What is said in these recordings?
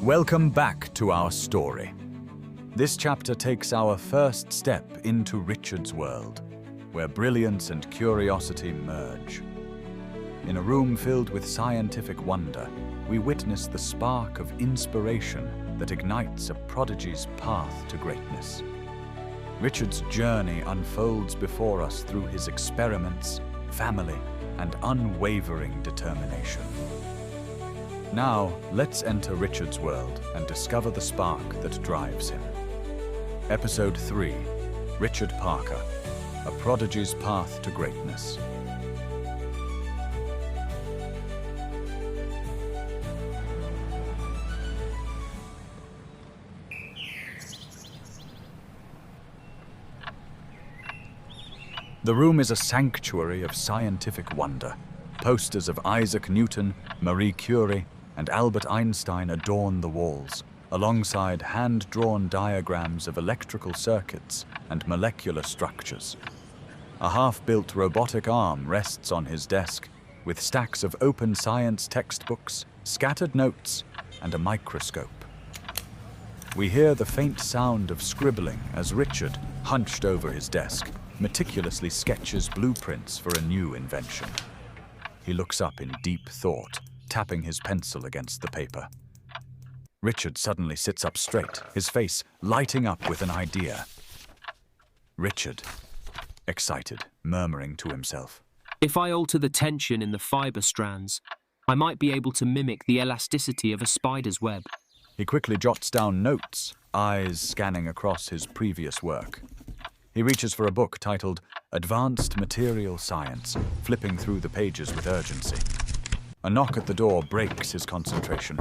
Welcome back to our story. This chapter takes our first step into Richard's world, where brilliance and curiosity merge. In a room filled with scientific wonder, we witness the spark of inspiration that ignites a prodigy's path to greatness. Richard's journey unfolds before us through his experiments, family, and unwavering determination. Now, let's enter Richard's world and discover the spark that drives him. Episode 3, Richard Parker, A Prodigy's Path to Greatness. The room is a sanctuary of scientific wonder. Posters of Isaac Newton, Marie Curie, and Albert Einstein adorn the walls, alongside hand-drawn diagrams of electrical circuits and molecular structures. A half-built robotic arm rests on his desk, with stacks of open science textbooks, scattered notes, and a microscope. We hear the faint sound of scribbling as Richard, hunched over his desk, meticulously sketches blueprints for a new invention. He looks up in deep thought, tapping his pencil against the paper. Richard suddenly sits up straight, his face lighting up with an idea. Richard, excited, murmuring to himself. If I alter the tension in the fiber strands, I might be able to mimic the elasticity of a spider's web. He quickly jots down notes, eyes scanning across his previous work. He reaches for a book titled Advanced Material Science, flipping through the pages with urgency. A knock at the door breaks his concentration.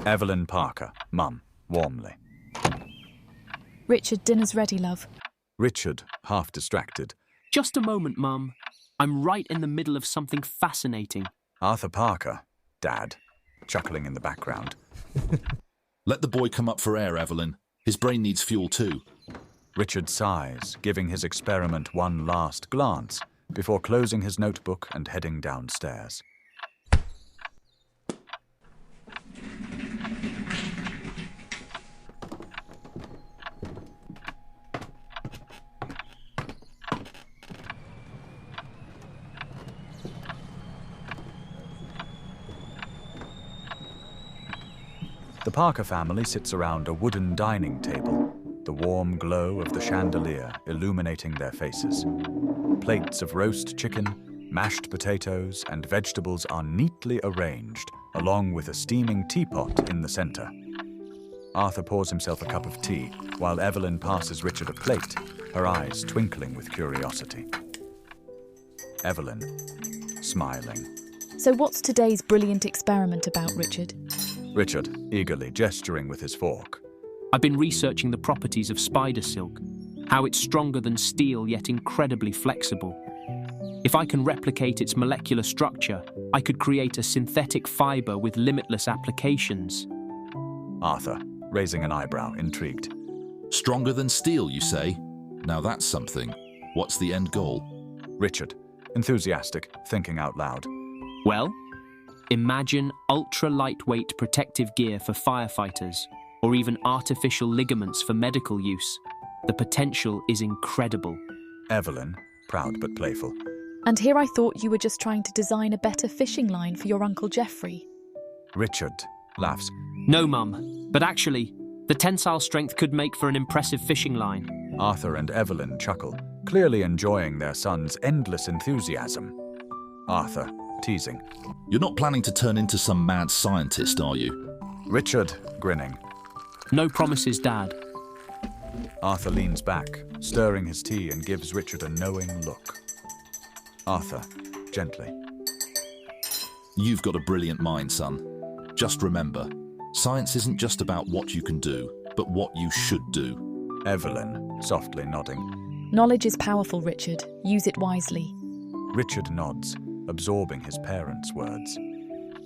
Evelyn Parker, Mum, warmly. Richard, dinner's ready, love. Richard, half distracted. Just a moment, Mum. I'm right in the middle of something fascinating. Arthur Parker, Dad, chuckling in the background. Let the boy come up for air, Evelyn. His brain needs fuel too. Richard sighs, giving his experiment one last glance before closing his notebook and heading downstairs. The Parker family sits around a wooden dining table, the warm glow of the chandelier illuminating their faces. Plates of roast chicken, mashed potatoes, and vegetables are neatly arranged, along with a steaming teapot in the center. Arthur pours himself a cup of tea, while Evelyn passes Richard a plate, her eyes twinkling with curiosity. Evelyn, smiling. So what's today's brilliant experiment about, Richard? Richard, eagerly gesturing with his fork. I've been researching the properties of spider silk, how it's stronger than steel yet incredibly flexible. If I can replicate its molecular structure, I could create a synthetic fiber with limitless applications. Arthur, raising an eyebrow, intrigued. Stronger than steel, you say? Now that's something. What's the end goal? Richard, enthusiastic, thinking out loud. Well, imagine ultra-lightweight protective gear for firefighters, or even artificial ligaments for medical use. The potential is incredible. Evelyn, proud but playful. And here I thought you were just trying to design a better fishing line for your Uncle Geoffrey. Richard laughs. No, Mum, but actually, the tensile strength could make for an impressive fishing line. Arthur and Evelyn chuckle, clearly enjoying their son's endless enthusiasm. Arthur, teasing. You're not planning to turn into some mad scientist, are you? Richard, grinning. No promises, Dad. Arthur leans back, stirring his tea, and gives Richard a knowing look. Arthur, gently. You've got a brilliant mind, son. Just remember, science isn't just about what you can do, but what you should do. Evelyn, softly nodding. Knowledge is powerful, Richard. Use it wisely. Richard nods, absorbing his parents' words.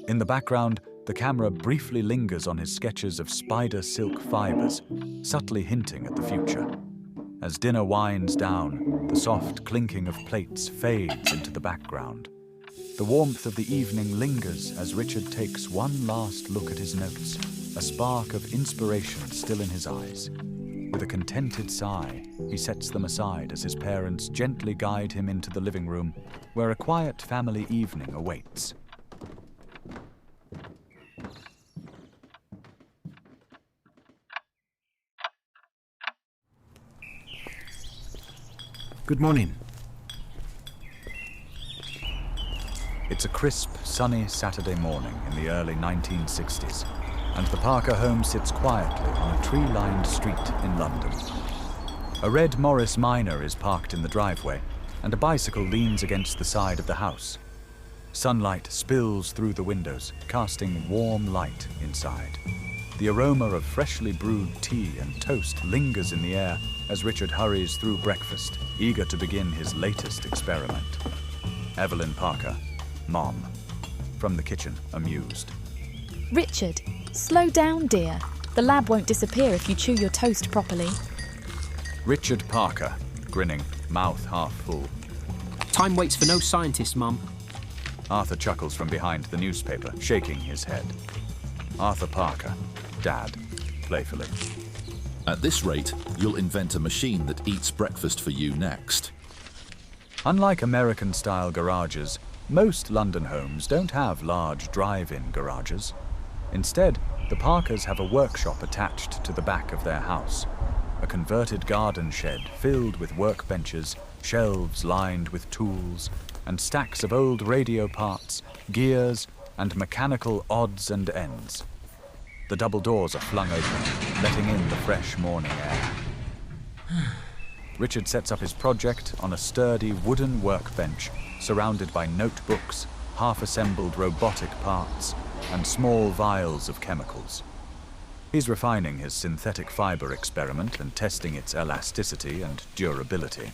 In the background, the camera briefly lingers on his sketches of spider silk fibers, subtly hinting at the future. As dinner winds down, the soft clinking of plates fades into the background. The warmth of the evening lingers as Richard takes one last look at his notes, a spark of inspiration still in his eyes. With a contented sigh, he sets them aside as his parents gently guide him into the living room, where a quiet family evening awaits. Good morning. It's a crisp, sunny Saturday morning in the early 1960s, and the Parker home sits quietly on a tree-lined street in London. A red Morris Minor is parked in the driveway, and a bicycle leans against the side of the house. Sunlight spills through the windows, casting warm light inside. The aroma of freshly brewed tea and toast lingers in the air as Richard hurries through breakfast, eager to begin his latest experiment. Evelyn Parker, Mom, from the kitchen, amused. Richard, slow down, dear. The lab won't disappear if you chew your toast properly. Richard Parker, grinning, mouth half full. Time waits for no scientist, Mum. Arthur chuckles from behind the newspaper, shaking his head. Arthur Parker, Dad, playfully. At this rate, you'll invent a machine that eats breakfast for you next. Unlike American-style garages, most London homes don't have large drive-in garages. Instead, the Parkers have a workshop attached to the back of their house. A converted garden shed filled with workbenches, shelves lined with tools, and stacks of old radio parts, gears, and mechanical odds and ends. The double doors are flung open, letting in the fresh morning air. Richard sets up his project on a sturdy wooden workbench surrounded by notebooks, half-assembled robotic parts, and small vials of chemicals. He's refining his synthetic fiber experiment and testing its elasticity and durability.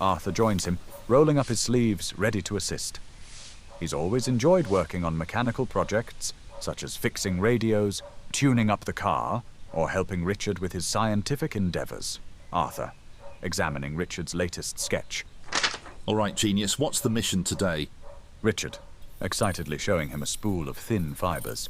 Arthur joins him, rolling up his sleeves, ready to assist. He's always enjoyed working on mechanical projects, such as fixing radios, tuning up the car, or helping Richard with his scientific endeavors. Arthur, examining Richard's latest sketch. All right, genius, what's the mission today? Richard, excitedly showing him a spool of thin fibers.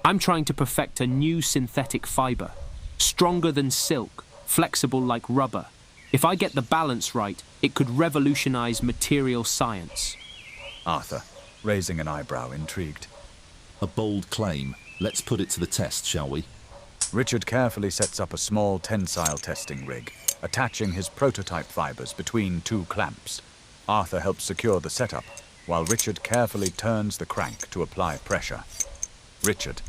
I'm trying to perfect a new synthetic fiber, stronger than silk, flexible like rubber. If I get the balance right, it could revolutionize material science. Arthur, raising an eyebrow, intrigued. A bold claim. Let's put it to the test, shall we? Richard carefully sets up a small tensile testing rig, attaching his prototype fibers between two clamps. Arthur helps secure the setup, while Richard carefully turns the crank to apply pressure. Richard,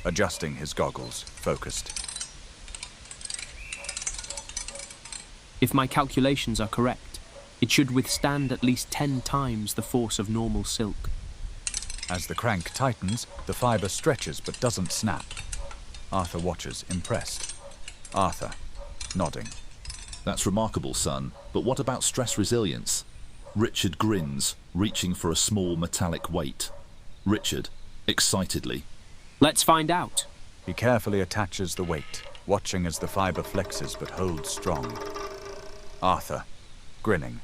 adjusting his goggles, focused. If my calculations are correct, it should withstand at least 10 times the force of normal silk. As the crank tightens, the fiber stretches but doesn't snap. Arthur watches, impressed. Arthur, nodding. That's remarkable, son. But what about stress resilience? Richard grins, reaching for a small metallic weight. Richard, excitedly. Let's find out. He carefully attaches the weight, watching as the fiber flexes but holds strong. Arthur, grinning.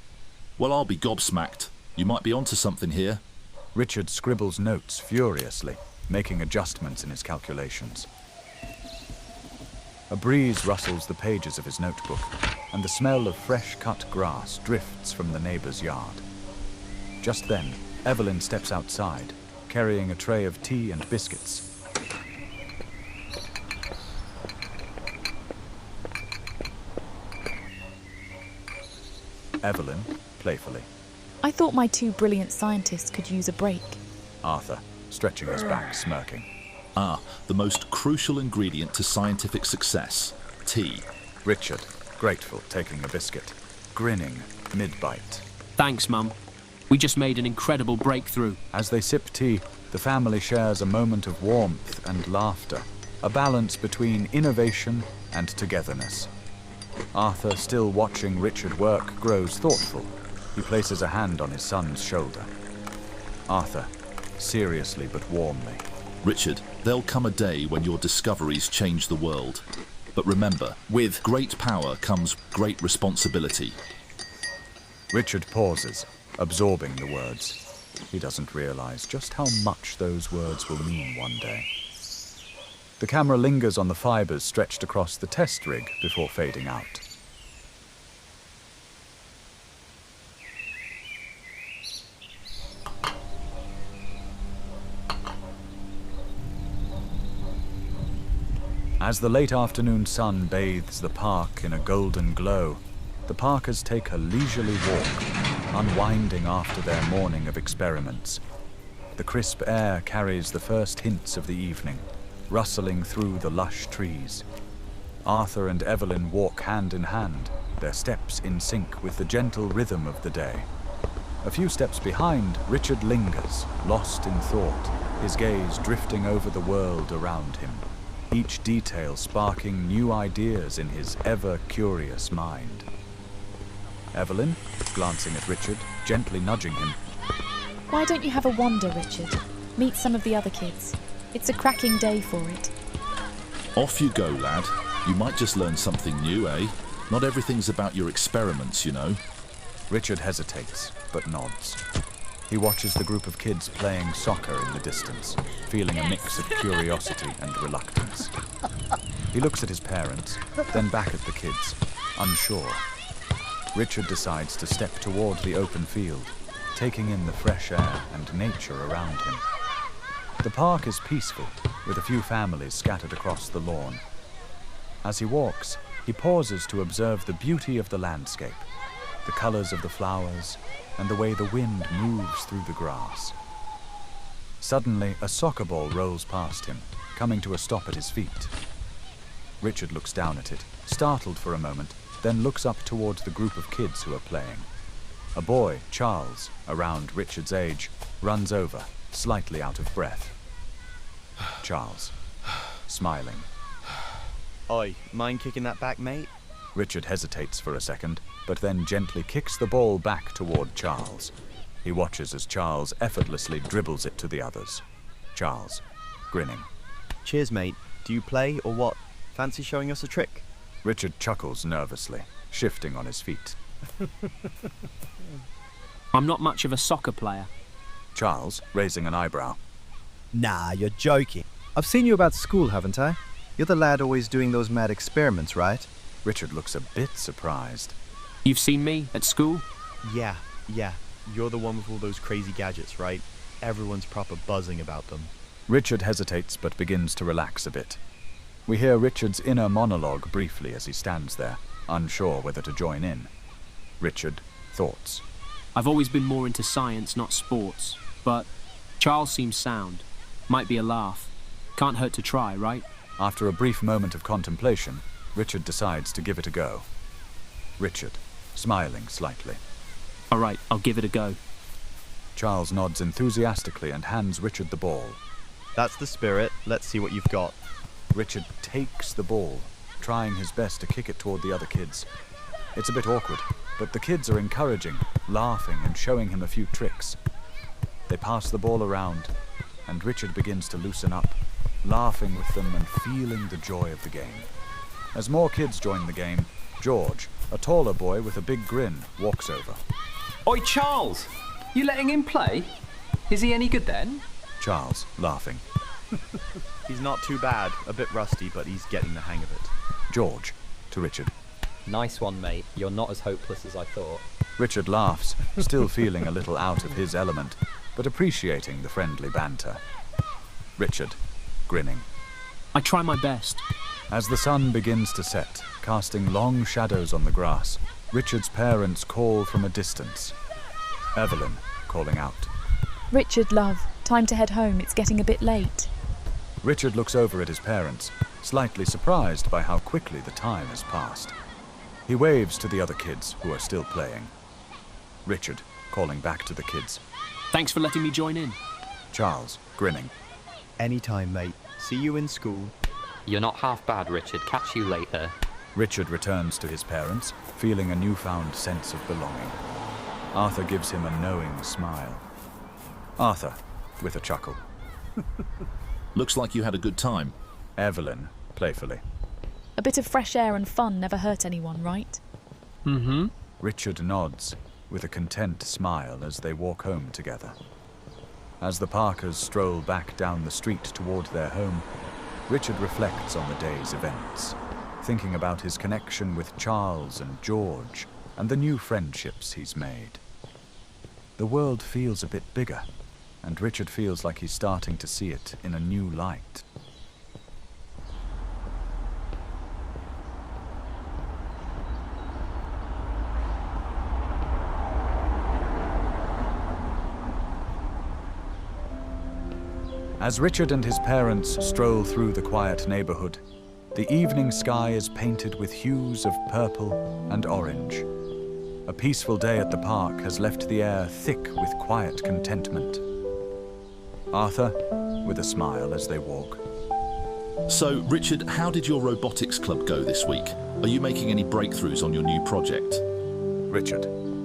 Well, I'll be gobsmacked. You might be onto something here. Richard scribbles notes furiously, making adjustments in his calculations. A breeze rustles the pages of his notebook, and the smell of fresh-cut grass drifts from the neighbor's yard. Just then, Evelyn steps outside, carrying a tray of tea and biscuits. Evelyn, playfully. I thought my two brilliant scientists could use a break. Arthur, stretching his back, smirking. Ah, the most crucial ingredient to scientific success, tea. Richard, grateful, taking a biscuit, grinning mid-bite. Thanks, Mum. We just made an incredible breakthrough. As they sip tea, the family shares a moment of warmth and laughter, a balance between innovation and togetherness. Arthur, still watching Richard work, grows thoughtful. He places a hand on his son's shoulder. Arthur, seriously but warmly. Richard, there'll come a day when your discoveries change the world. But remember, with great power comes great responsibility. Richard pauses, absorbing the words. He doesn't realize just how much those words will mean one day. The camera lingers on the fibers stretched across the test rig before fading out. As the late afternoon sun bathes the park in a golden glow, the Parkers take a leisurely walk, unwinding after their morning of experiments. The crisp air carries the first hints of the evening, rustling through the lush trees. Arthur and Evelyn walk hand in hand, their steps in sync with the gentle rhythm of the day. A few steps behind, Richard lingers, lost in thought, his gaze drifting over the world around him, each detail sparking new ideas in his ever-curious mind. Evelyn, glancing at Richard, gently nudging him. Why don't you have a wander, Richard? Meet some of the other kids. It's a cracking day for it. Off you go, lad. You might just learn something new, eh? Not everything's about your experiments, you know. Richard hesitates, but nods. He watches the group of kids playing soccer in the distance, feeling a mix of curiosity and reluctance. He looks at his parents, then back at the kids, unsure. Richard decides to step toward the open field, taking in the fresh air and nature around him. The park is peaceful, with a few families scattered across the lawn. As he walks, he pauses to observe the beauty of the landscape, the colors of the flowers, and the way the wind moves through the grass. Suddenly, a soccer ball rolls past him, coming to a stop at his feet. Richard looks down at it, startled for a moment, then looks up towards the group of kids who are playing. A boy, Charles, around Richard's age, runs over, slightly out of breath. Charles, smiling. Oi, mind kicking that back, mate? Richard hesitates for a second, but then gently kicks the ball back toward Charles. He watches as Charles effortlessly dribbles it to the others. Charles, grinning. Cheers, mate. Do you play or what? Fancy showing us a trick? Richard chuckles nervously, shifting on his feet. I'm not much of a soccer player. Charles, raising an eyebrow. Nah, you're joking. I've seen you about school, haven't I? You're the lad always doing those mad experiments, right? Richard looks a bit surprised. You've seen me at school? Yeah. You're the one with all those crazy gadgets, right? Everyone's proper buzzing about them. Richard hesitates but begins to relax a bit. We hear Richard's inner monologue briefly as he stands there, unsure whether to join in. Richard, thoughts. I've always been more into science, not sports. But Charles seems sound. Might be a laugh. Can't hurt to try, right? After a brief moment of contemplation, Richard decides to give it a go. Richard, smiling slightly. All right, I'll give it a go. Charles nods enthusiastically and hands Richard the ball. That's the spirit. Let's see what you've got. Richard takes the ball, trying his best to kick it toward the other kids. It's a bit awkward, but the kids are encouraging, laughing and showing him a few tricks. They pass the ball around, and Richard begins to loosen up, laughing with them and feeling the joy of the game. As more kids join the game, George, a taller boy with a big grin, walks over. Oi, Charles! You letting him play? Is he any good then? Charles, laughing. He's not too bad. A bit rusty, but he's getting the hang of it. George, to Richard. Nice one, mate. You're not as hopeless as I thought. Richard laughs, still feeling a little out of his element, but appreciating the friendly banter. Richard, grinning. I try my best. As the sun begins to set, casting long shadows on the grass, Richard's parents call from a distance. Evelyn, calling out. Richard, love, time to head home. It's getting a bit late. Richard looks over at his parents, slightly surprised by how quickly the time has passed. He waves to the other kids who are still playing. Richard, calling back to the kids. Thanks for letting me join in. Charles, grinning. Anytime, mate. See you in school. You're not half bad, Richard. Catch you later. Richard returns to his parents, feeling a newfound sense of belonging. Arthur gives him a knowing smile. Arthur, with a chuckle. Looks like you had a good time. Evelyn, playfully. A bit of fresh air and fun never hurt anyone, right? Mm-hmm. Richard nods, with a content smile as they walk home together. As the Parkers stroll back down the street toward their home, Richard reflects on the day's events, thinking about his connection with Charles and George and the new friendships he's made. The world feels a bit bigger, and Richard feels like he's starting to see it in a new light. As Richard and his parents stroll through the quiet neighborhood, the evening sky is painted with hues of purple and orange. A peaceful day at the park has left the air thick with quiet contentment. Arthur, with a smile as they walk. So, Richard, how did your robotics club go this week? Are you making any breakthroughs on your new project? Richard,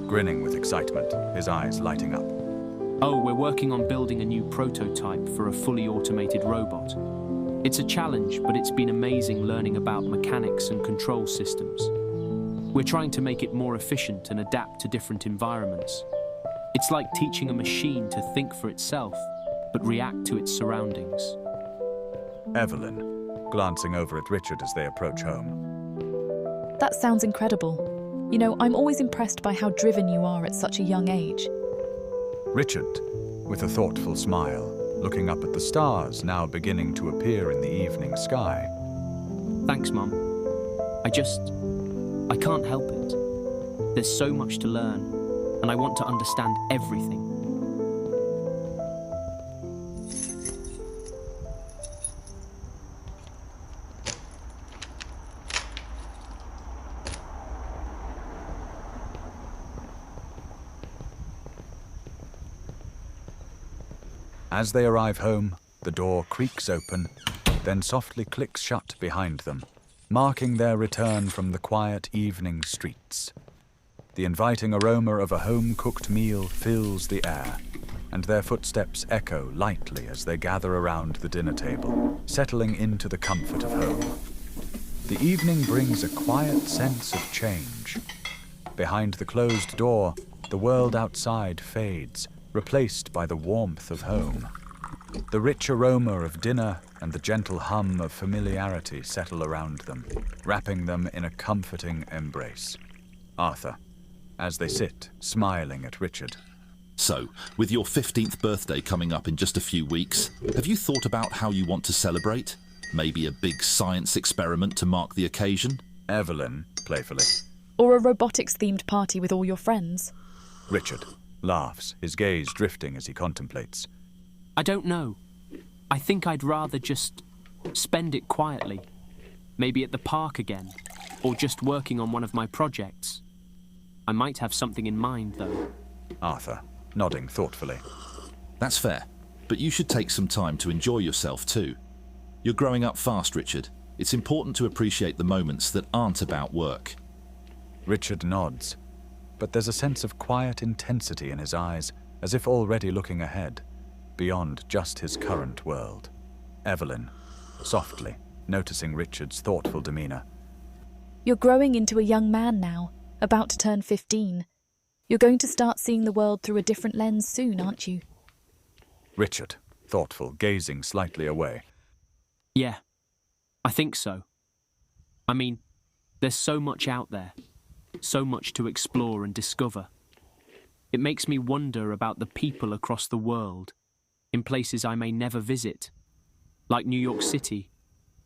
grinning with excitement, his eyes lighting up. Oh, we're working on building a new prototype for a fully automated robot. It's a challenge, but it's been amazing learning about mechanics and control systems. We're trying to make it more efficient and adapt to different environments. It's like teaching a machine to think for itself, but react to its surroundings. Evelyn, glancing over at Richard as they approach home. That sounds incredible. You know, I'm always impressed by how driven you are at such a young age. Richard, with a thoughtful smile, looking up at the stars now beginning to appear in the evening sky. Thanks, Mum. I can't help it. There's so much to learn, and I want to understand everything. As they arrive home, the door creaks open, then softly clicks shut behind them, marking their return from the quiet evening streets. The inviting aroma of a home-cooked meal fills the air, and their footsteps echo lightly as they gather around the dinner table, settling into the comfort of home. The evening brings a quiet sense of change. Behind the closed door, the world outside fades, replaced by the warmth of home. The rich aroma of dinner and the gentle hum of familiarity settle around them, wrapping them in a comforting embrace. Arthur, as they sit, smiling at Richard. So, with your 15th birthday coming up in just a few weeks, have you thought about how you want to celebrate? Maybe a big science experiment to mark the occasion? Evelyn, playfully. Or a robotics-themed party with all your friends. Richard laughs, his gaze drifting as he contemplates. I don't know. I think I'd rather just spend it quietly. Maybe at the park again, or just working on one of my projects. I might have something in mind, though. Arthur, nodding thoughtfully. That's fair, but you should take some time to enjoy yourself too. You're growing up fast, Richard. It's important to appreciate the moments that aren't about work. Richard nods, but there's a sense of quiet intensity in his eyes, as if already looking ahead, beyond just his current world. Evelyn, softly, noticing Richard's thoughtful demeanor. You're growing into a young man now, about to turn 15. You're going to start seeing the world through a different lens soon, aren't you? Richard, thoughtful, gazing slightly away. Yeah, I think so. I mean, there's so much out there, so much to explore and discover. It makes me wonder about the people across the world, in places I may never visit, like New York City,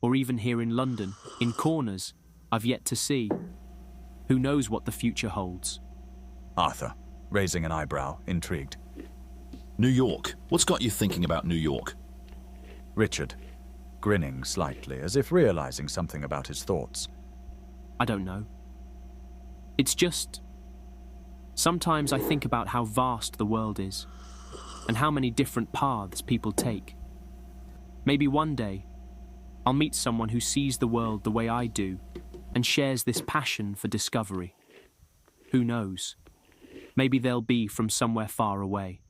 or even here in London, in corners I've yet to see. Who knows what the future holds? Arthur, raising an eyebrow, intrigued. New York. What's got you thinking about New York? Richard, grinning slightly, as if realizing something about his thoughts. I don't know. It's just... sometimes I think about how vast the world is, and how many different paths people take. Maybe one day, I'll meet someone who sees the world the way I do, and shares this passion for discovery. Who knows? Maybe they'll be from somewhere far away.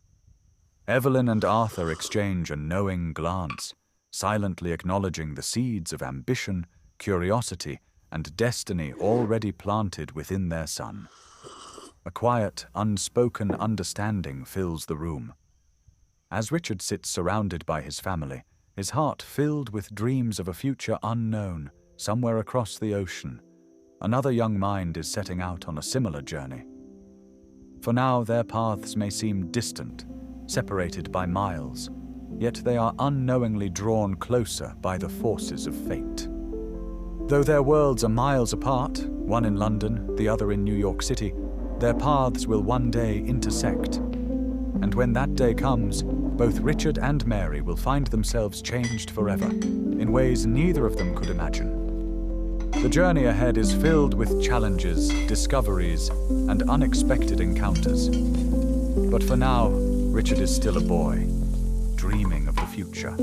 Evelyn and Arthur exchange a knowing glance, silently acknowledging the seeds of ambition, curiosity, and destiny already planted within their son. A quiet, unspoken understanding fills the room. As Richard sits surrounded by his family, his heart filled with dreams of a future unknown, somewhere across the ocean, another young mind is setting out on a similar journey. For now, their paths may seem distant, separated by miles, yet they are unknowingly drawn closer by the forces of fate. Though their worlds are miles apart, one in London, the other in New York City, their paths will one day intersect. And when that day comes, both Richard and Mary will find themselves changed forever, in ways neither of them could imagine. The journey ahead is filled with challenges, discoveries, and unexpected encounters. But for now, Richard is still a boy, dreaming of the future.